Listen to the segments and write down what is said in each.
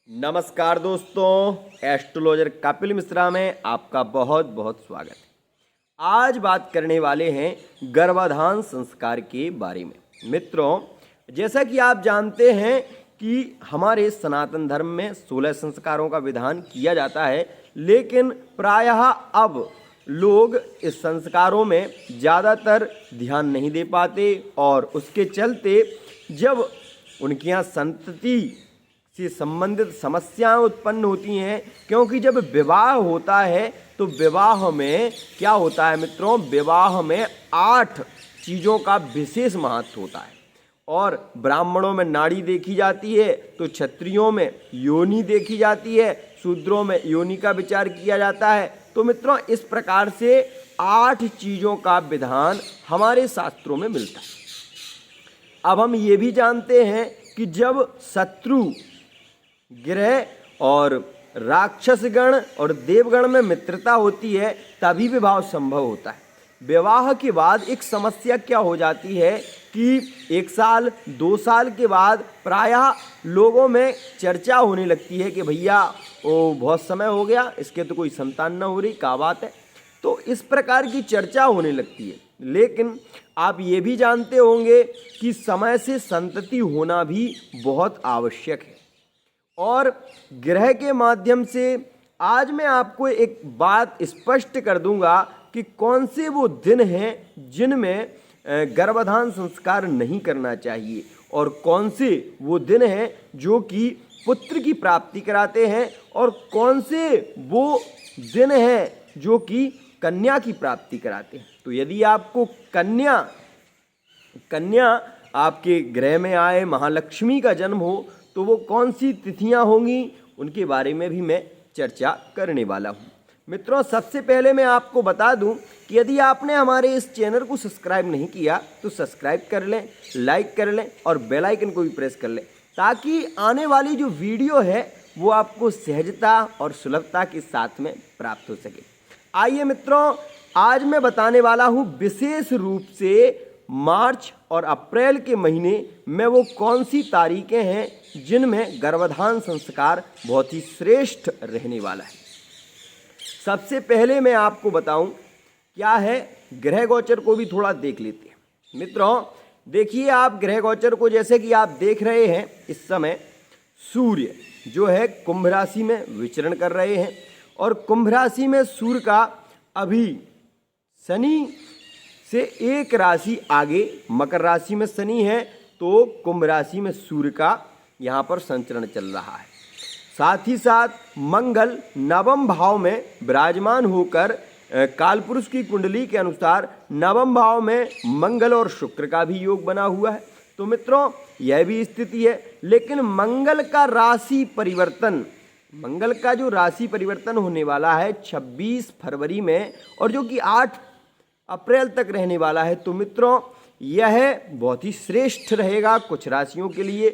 नमस्कार दोस्तों, एस्ट्रोलॉजर कपिल मिश्रा में आपका बहुत बहुत स्वागत है। आज बात करने वाले हैं गर्भाधान संस्कार के बारे में। मित्रों, जैसा कि आप जानते हैं कि हमारे सनातन धर्म में 16 संस्कारों का विधान किया जाता है, लेकिन प्रायः अब लोग इस संस्कारों में ज़्यादातर ध्यान नहीं दे पाते और उसके चलते जब उनके यहाँ संतति से संबंधित समस्याएं उत्पन्न होती हैं, क्योंकि जब विवाह होता है तो विवाह में क्या होता है मित्रों, विवाह में 8 चीज़ों का विशेष महत्व होता है। और ब्राह्मणों में नाड़ी देखी जाती है, तो क्षत्रियों में योनि देखी जाती है, शूद्रों में योनि का विचार किया जाता है। तो मित्रों, इस प्रकार से 8 चीज़ों का विधान हमारे शास्त्रों में मिलता है। अब हम ये भी जानते हैं कि जब शत्रु ग्रह और राक्षसगण और देवगण में मित्रता होती है तभी विवाह संभव होता है। विवाह के बाद एक समस्या क्या हो जाती है कि 1 साल 2 साल के बाद प्रायः लोगों में चर्चा होने लगती है कि भैया बहुत समय हो गया, इसके तो कोई संतान न हो रही, क्या बात है। तो इस प्रकार की चर्चा होने लगती है। लेकिन आप ये भी जानते होंगे कि समय से संतति होना भी बहुत आवश्यक है। और ग्रह के माध्यम से आज मैं आपको एक बात स्पष्ट कर दूंगा कि कौन से वो दिन हैं जिनमें गर्भाधान संस्कार नहीं करना चाहिए और कौन से वो दिन हैं जो कि पुत्र की प्राप्ति कराते हैं और कौन से वो दिन हैं जो कि कन्या की प्राप्ति कराते हैं। तो यदि आपको कन्या आपके ग्रह में आए, महालक्ष्मी का जन्म हो, तो वो कौन सी तिथियां होंगी उनके बारे में भी मैं चर्चा करने वाला हूं। मित्रों, सबसे पहले मैं आपको बता दूं कि यदि आपने हमारे इस चैनल को सब्सक्राइब नहीं किया तो सब्सक्राइब कर लें, लाइक कर लें और बेल आइकन को भी प्रेस कर लें, ताकि आने वाली जो वीडियो है वो आपको सहजता और सुलभता के साथ में प्राप्त हो सके। आइए मित्रों, आज मैं बताने वाला हूँ विशेष रूप से मार्च और अप्रैल के महीने में वो कौन सी तारीखें हैं जिनमें गर्भाधान संस्कार बहुत ही श्रेष्ठ रहने वाला है। सबसे पहले मैं आपको बताऊं क्या है, ग्रह गोचर को भी थोड़ा देख लेते हैं। मित्रों देखिए, आप ग्रह गोचर को जैसे कि आप देख रहे हैं, इस समय सूर्य जो है कुंभ राशि में विचरण कर रहे हैं और कुंभ राशि में सूर्य का अभी शनि से 1 राशि आगे मकर राशि में शनि है, तो कुंभ राशि में सूर्य का यहाँ पर संचरण चल रहा है। साथ ही साथ मंगल नवम भाव में विराजमान होकर कालपुरुष की कुंडली के अनुसार नवम भाव में मंगल और शुक्र का भी योग बना हुआ है। तो मित्रों, यह भी स्थिति है। लेकिन मंगल का राशि परिवर्तन, मंगल का जो राशि परिवर्तन होने वाला है 26 फरवरी में और जो कि 8 अप्रैल तक रहने वाला है, तो मित्रों यह बहुत ही श्रेष्ठ रहेगा कुछ राशियों के लिए।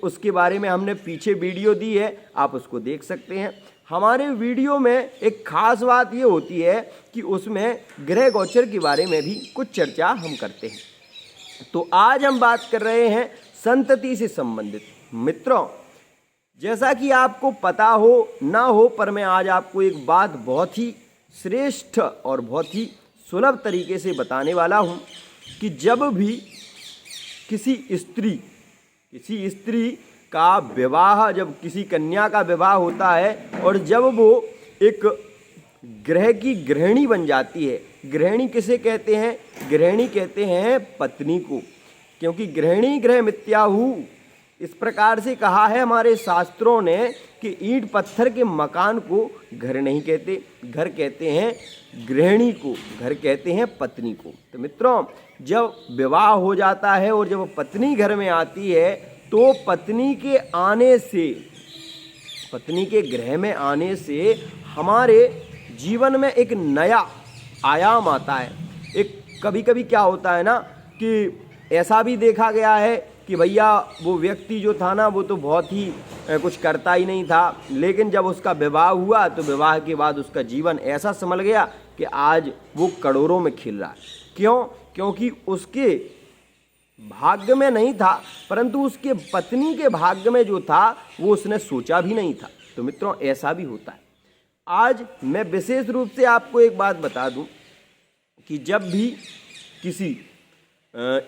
उसके बारे में हमने पीछे वीडियो दी है, आप उसको देख सकते हैं। हमारे वीडियो में एक खास बात ये होती है कि उसमें ग्रह गोचर के बारे में भी कुछ चर्चा हम करते हैं। तो आज हम बात कर रहे हैं संतति से संबंधित। मित्रों, जैसा कि आपको पता हो ना हो, पर मैं आज आपको एक बात बहुत ही श्रेष्ठ और बहुत ही सुलभ तरीके से बताने वाला हूं कि जब भी किसी स्त्री का विवाह, जब किसी कन्या का विवाह होता है और जब वो एक ग्रह की गृहिणी बन जाती है, गृहिणी किसे कहते हैं, गृहिणी कहते हैं पत्नी को, क्योंकि गृहिणी गृह मिथ्याहु इस प्रकार से कहा है हमारे शास्त्रों ने कि ईंट पत्थर के मकान को घर नहीं कहते, घर कहते हैं गृहिणी को, घर कहते हैं पत्नी को। तो मित्रों, जब विवाह हो जाता है और जब पत्नी घर में आती है तो पत्नी के आने से, पत्नी के गृह में आने से हमारे जीवन में एक नया आयाम आता है। एक कभी कभी क्या होता है ना कि ऐसा भी देखा गया है कि भैया वो व्यक्ति जो था ना, वो तो बहुत ही कुछ करता ही नहीं था, लेकिन जब उसका विवाह हुआ तो विवाह के बाद उसका जीवन ऐसा संभल गया कि आज वो करोड़ों में खिल रहा है। क्यों? क्योंकि उसके भाग्य में नहीं था, परंतु उसके पत्नी के भाग्य में जो था वो उसने सोचा भी नहीं था। तो मित्रों, ऐसा भी होता है। आज मैं विशेष रूप से आपको एक बात बता दूं कि जब भी किसी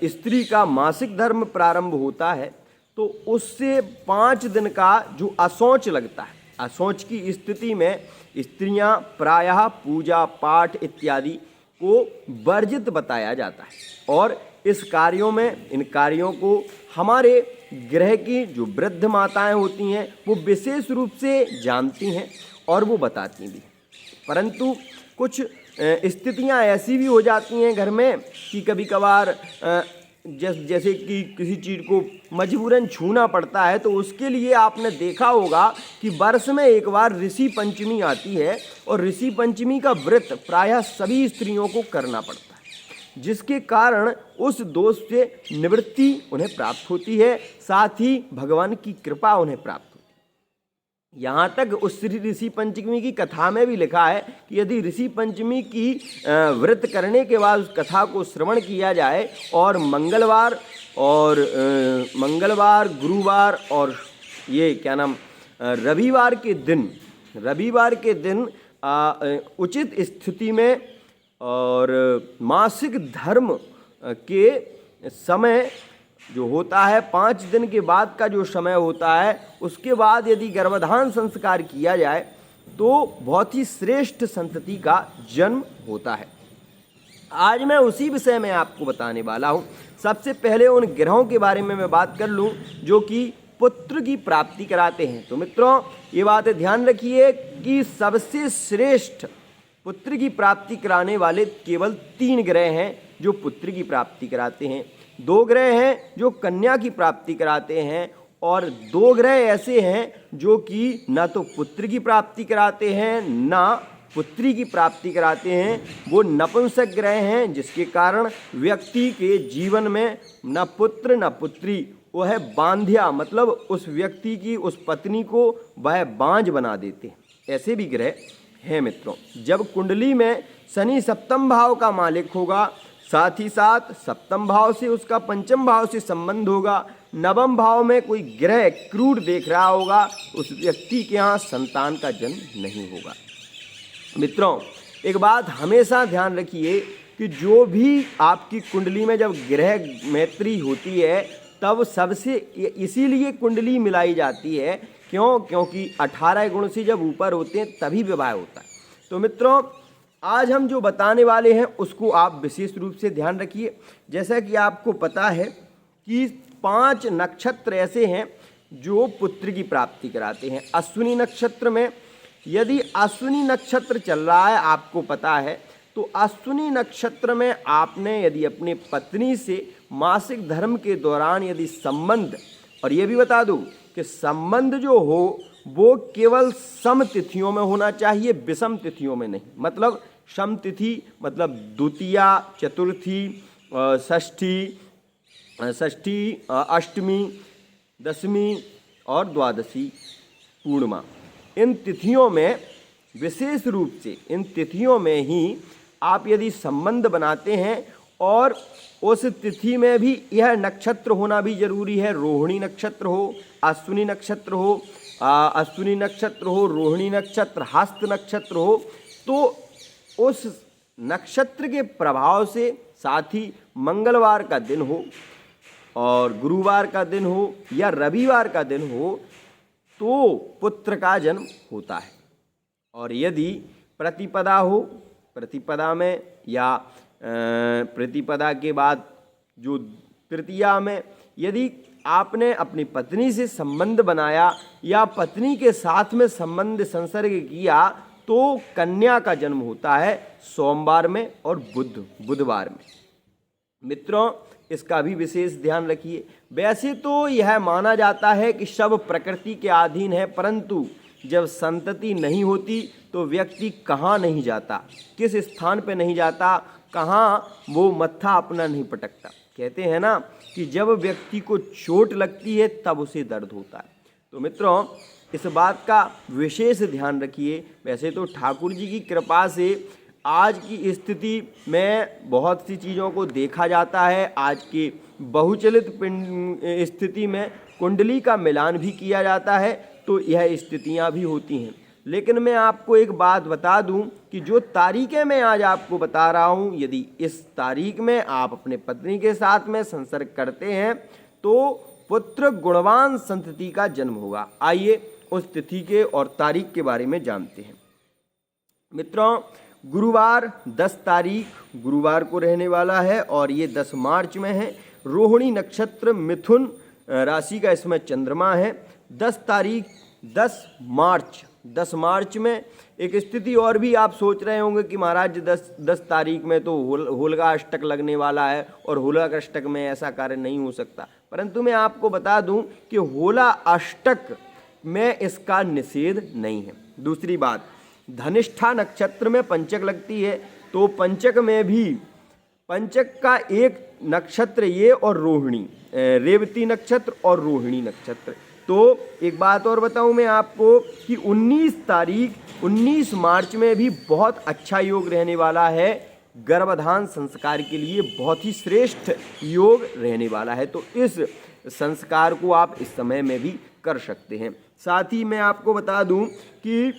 स्त्री का मासिक धर्म प्रारंभ होता है तो उससे 5 दिन का जो असौच लगता है, असौच की स्थिति में स्त्रियां प्रायः पूजा पाठ इत्यादि को वर्जित बताया जाता है। और इस कार्यों में, इन कार्यों को हमारे गृह की जो वृद्ध माताएं होती हैं वो विशेष रूप से जानती हैं और वो बताती भी। परंतु कुछ स्थितियां ऐसी भी हो जाती हैं घर में कि कभी कभार जैसे कि किसी चीज़ को मजबूरन छूना पड़ता है, तो उसके लिए आपने देखा होगा कि वर्ष में एक बार ऋषि पंचमी आती है और ऋषि पंचमी का व्रत प्रायः सभी स्त्रियों को करना पड़ता है, जिसके कारण उस दोष से निवृत्ति उन्हें प्राप्त होती है, साथ ही भगवान की कृपा उन्हें प्राप्त होती है। यहाँ तक उस ऋषि पंचमी की कथा में भी लिखा है कि यदि ऋषि पंचमी की व्रत करने के बाद उस कथा को श्रवण किया जाए और मंगलवार, गुरुवार और ये क्या नाम रविवार के दिन उचित स्थिति में और मासिक धर्म के समय जो होता है 5 दिन के बाद का जो समय होता है, उसके बाद यदि गर्भधान संस्कार किया जाए तो बहुत ही श्रेष्ठ संतति का जन्म होता है। आज मैं उसी विषय में आपको बताने वाला हूँ। सबसे पहले उन ग्रहों के बारे में मैं बात कर लूँ जो कि पुत्र की प्राप्ति कराते हैं। तो मित्रों, ये बात ध्यान रखिए कि सबसे श्रेष्ठ पुत्र की प्राप्ति कराने वाले केवल 3 ग्रह हैं जो पुत्र की प्राप्ति कराते हैं। 2 ग्रह हैं जो कन्या की प्राप्ति कराते हैं और 2 ग्रह ऐसे हैं जो कि ना तो पुत्र की प्राप्ति कराते हैं ना पुत्री की प्राप्ति कराते हैं। वो नपुंसक ग्रह हैं, जिसके कारण व्यक्ति के जीवन में न पुत्र न पुत्री, वह बांध्या, मतलब उस व्यक्ति की, उस पत्नी को वह बांझ बना देते हैं। ऐसे भी ग्रह हैं मित्रों। जब कुंडली में शनि 7वें भाव का मालिक होगा, साथ ही साथ 7वें भाव से उसका 5वें भाव से संबंध होगा, 9वें भाव में कोई ग्रह क्रूर देख रहा होगा, उस व्यक्ति के यहाँ संतान का जन्म नहीं होगा। मित्रों, एक बात हमेशा ध्यान रखिए कि जो भी आपकी कुंडली में जब ग्रह मैत्री होती है तब सबसे इसीलिए कुंडली मिलाई जाती है, क्योंकि 18 गुण से जब ऊपर होते हैं तभी विवाह होता है। तो मित्रों, आज हम जो बताने वाले हैं उसको आप विशेष रूप से ध्यान रखिए। जैसा कि आपको पता है कि 5 नक्षत्र ऐसे हैं जो पुत्र की प्राप्ति कराते हैं। अश्विनी नक्षत्र में, यदि अश्विनी नक्षत्र चल रहा है, आपको पता है, तो अश्विनी नक्षत्र में आपने यदि अपनी पत्नी से मासिक धर्म के दौरान यदि संबंध, और ये भी बता दूं कि संबंध जो हो वो केवल सम तिथियों में होना चाहिए, विषम तिथियों में नहीं। मतलब सम तिथि मतलब द्वितीया, चतुर्थी, षष्ठी, अष्टमी, दशमी और द्वादशी, पूर्णिमा, इन तिथियों में विशेष रूप से इन तिथियों में ही आप यदि संबंध बनाते हैं, और उस तिथि में भी यह नक्षत्र होना भी जरूरी है। रोहिणी नक्षत्र हो, अश्विनी नक्षत्र हो, रोहिणी नक्षत्र, हस्त नक्षत्र हो, तो उस नक्षत्र के प्रभाव से, साथ ही मंगलवार का दिन हो और गुरुवार का दिन हो या रविवार का दिन हो, तो पुत्र का जन्म होता है। और यदि प्रतिपदा हो, प्रतिपदा में या प्रतिपदा के बाद जो तृतीया में यदि आपने अपनी पत्नी से संबंध बनाया या पत्नी के साथ में संबंध संसर्ग किया, तो कन्या का जन्म होता है सोमवार में और बुधवार में। मित्रों, इसका भी विशेष ध्यान रखिए। वैसे तो यह माना जाता है कि सब प्रकृति के अधीन है, परंतु जब संतति नहीं होती तो व्यक्ति कहाँ नहीं जाता, किस स्थान पे नहीं जाता, कहाँ वो मत्था अपना नहीं पटकता। कहते हैं ना कि जब व्यक्ति को चोट लगती है तब उसे दर्द होता है। तो मित्रों, इस बात का विशेष ध्यान रखिए। वैसे तो ठाकुर जी की कृपा से आज की स्थिति में बहुत सी चीज़ों को देखा जाता है। आज की बहुचलित स्थिति में कुंडली का मिलान भी किया जाता है, तो यह स्थितियां भी होती हैं। लेकिन मैं आपको एक बात बता दूं कि जो तारीखें मैं आज आपको बता रहा हूं, यदि इस तारीख में आप अपने पत्नी के साथ में संसर्ग करते हैं तो पुत्र गुणवान संतति का जन्म होगा। आइए उस तिथि के और तारीख के बारे में जानते हैं। मित्रों, गुरुवार 10 तारीख गुरुवार को रहने वाला है और ये 10 मार्च में है। रोहिणी नक्षत्र, मिथुन राशि का इसमें चंद्रमा है। 10 तारीख 10 मार्च में एक स्थिति और भी आप सोच रहे होंगे कि महाराज 10 तारीख में तो होलिका अष्टक लगने वाला है और होलिका अष्टक में ऐसा कार्य नहीं हो सकता। परंतु मैं आपको बता दूं कि होला अष्टक में इसका निषेध नहीं है। दूसरी बात, धनिष्ठा नक्षत्र में पंचक लगती है, तो पंचक में भी पंचक का एक नक्षत्र ये और रोहिणी, रेवती नक्षत्र और रोहिणी नक्षत्र। तो एक बात और बताऊं मैं आपको कि 19 मार्च में भी बहुत अच्छा योग रहने वाला है। गर्भधान संस्कार के लिए बहुत ही श्रेष्ठ योग रहने वाला है, तो इस संस्कार को आप इस समय में भी कर सकते हैं। साथ ही मैं आपको बता दूं कि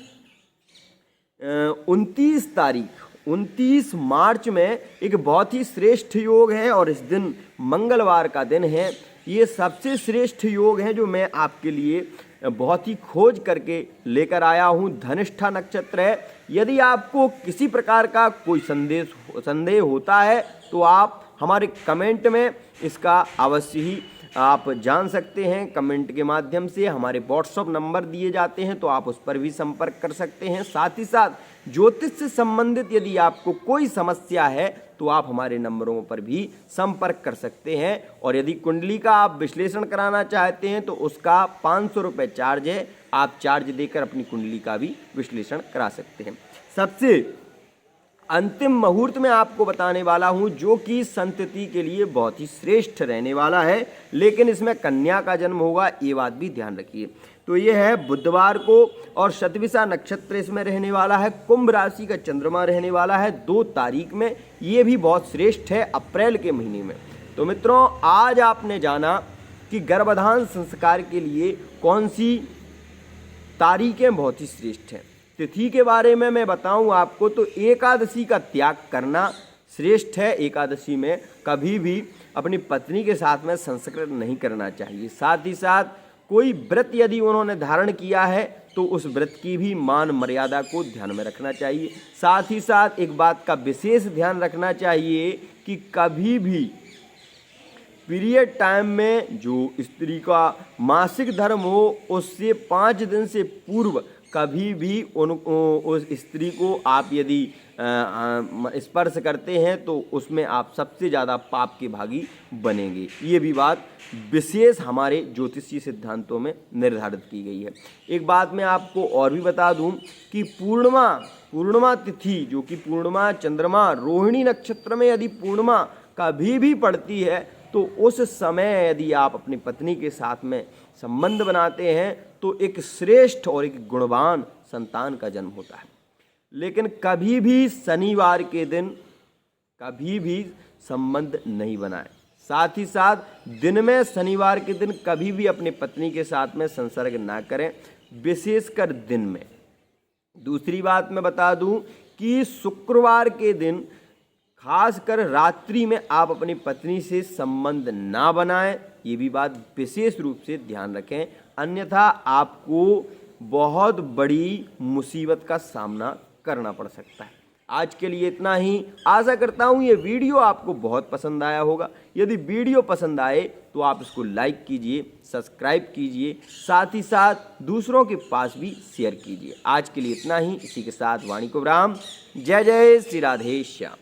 29 मार्च में एक बहुत ही श्रेष्ठ योग है और इस दिन मंगलवार का दिन है। ये सबसे श्रेष्ठ योग है जो मैं आपके लिए बहुत ही खोज करके लेकर आया हूँ। धनिष्ठा नक्षत्र है। यदि आपको किसी प्रकार का कोई संदेह होता है तो आप हमारे कमेंट में इसका अवश्य ही आप जान सकते हैं। कमेंट के माध्यम से हमारे व्हाट्सएप नंबर दिए जाते हैं, तो आप उस पर भी संपर्क कर सकते हैं। साथ ही साथ ज्योतिष से संबंधित यदि आपको कोई समस्या है तो आप हमारे नंबरों पर भी संपर्क कर सकते हैं। और यदि कुंडली का आप विश्लेषण कराना चाहते हैं तो उसका 500 रुपये चार्ज है। आप चार्ज देकर अपनी कुंडली का भी विश्लेषण करा सकते हैं। सबसे अंतिम मुहूर्त में आपको बताने वाला हूं जो कि संतति के लिए बहुत ही श्रेष्ठ रहने वाला है, लेकिन इसमें कन्या का जन्म होगा, ये बात भी ध्यान रखिए। तो ये है बुधवार को और शतभिषा नक्षत्र इसमें रहने वाला है। कुंभ राशि का चंद्रमा रहने वाला है 2 तारीख में। ये भी बहुत श्रेष्ठ है, अप्रैल के महीने में। तो मित्रों, आज आपने जाना कि गर्भधान संस्कार के लिए कौन सी तारीखें बहुत ही श्रेष्ठ हैं। तिथि के बारे में मैं बताऊं आपको तो एकादशी का त्याग करना श्रेष्ठ है। एकादशी में कभी भी अपनी पत्नी के साथ में संस्कार नहीं करना चाहिए। साथ ही साथ कोई व्रत यदि उन्होंने धारण किया है तो उस व्रत की भी मान मर्यादा को ध्यान में रखना चाहिए। साथ ही साथ एक बात का विशेष ध्यान रखना चाहिए कि कभी भी पीरियड टाइम में जो स्त्री का मासिक धर्म हो उससे 5 दिन से पूर्व कभी भी उस स्त्री को आप यदि स्पर्श करते हैं तो उसमें आप सबसे ज़्यादा पाप के भागी बनेंगे। ये भी बात विशेष हमारे ज्योतिषीय सिद्धांतों में निर्धारित की गई है। एक बात मैं आपको और भी बता दूं कि पूर्णिमा तिथि जो कि पूर्णिमा चंद्रमा रोहिणी नक्षत्र में यदि पूर्णिमा कभी भी पड़ती है तो उस समय यदि आप अपनी पत्नी के साथ में संबंध बनाते हैं तो एक श्रेष्ठ और एक गुणवान संतान का जन्म होता है। लेकिन कभी भी शनिवार के दिन कभी भी संबंध नहीं बनाएं। साथ ही साथ दिन में शनिवार के दिन कभी भी अपनी पत्नी के साथ में संसर्ग ना करें, विशेषकर दिन में। दूसरी बात मैं बता दूं कि शुक्रवार के दिन खासकर रात्रि में आप अपनी पत्नी से संबंध ना बनाएं, ये भी बात विशेष रूप से ध्यान रखें, अन्यथा आपको बहुत बड़ी मुसीबत का सामना करना पड़ सकता है। आज के लिए इतना ही। आशा करता हूँ ये वीडियो आपको बहुत पसंद आया होगा। यदि वीडियो पसंद आए तो आप इसको लाइक कीजिए, सब्सक्राइब कीजिए, साथ ही साथ दूसरों के पास भी शेयर कीजिए। आज के लिए इतना ही। इसी के साथ वाणी को विराम। जय जय श्री राधेश्याम।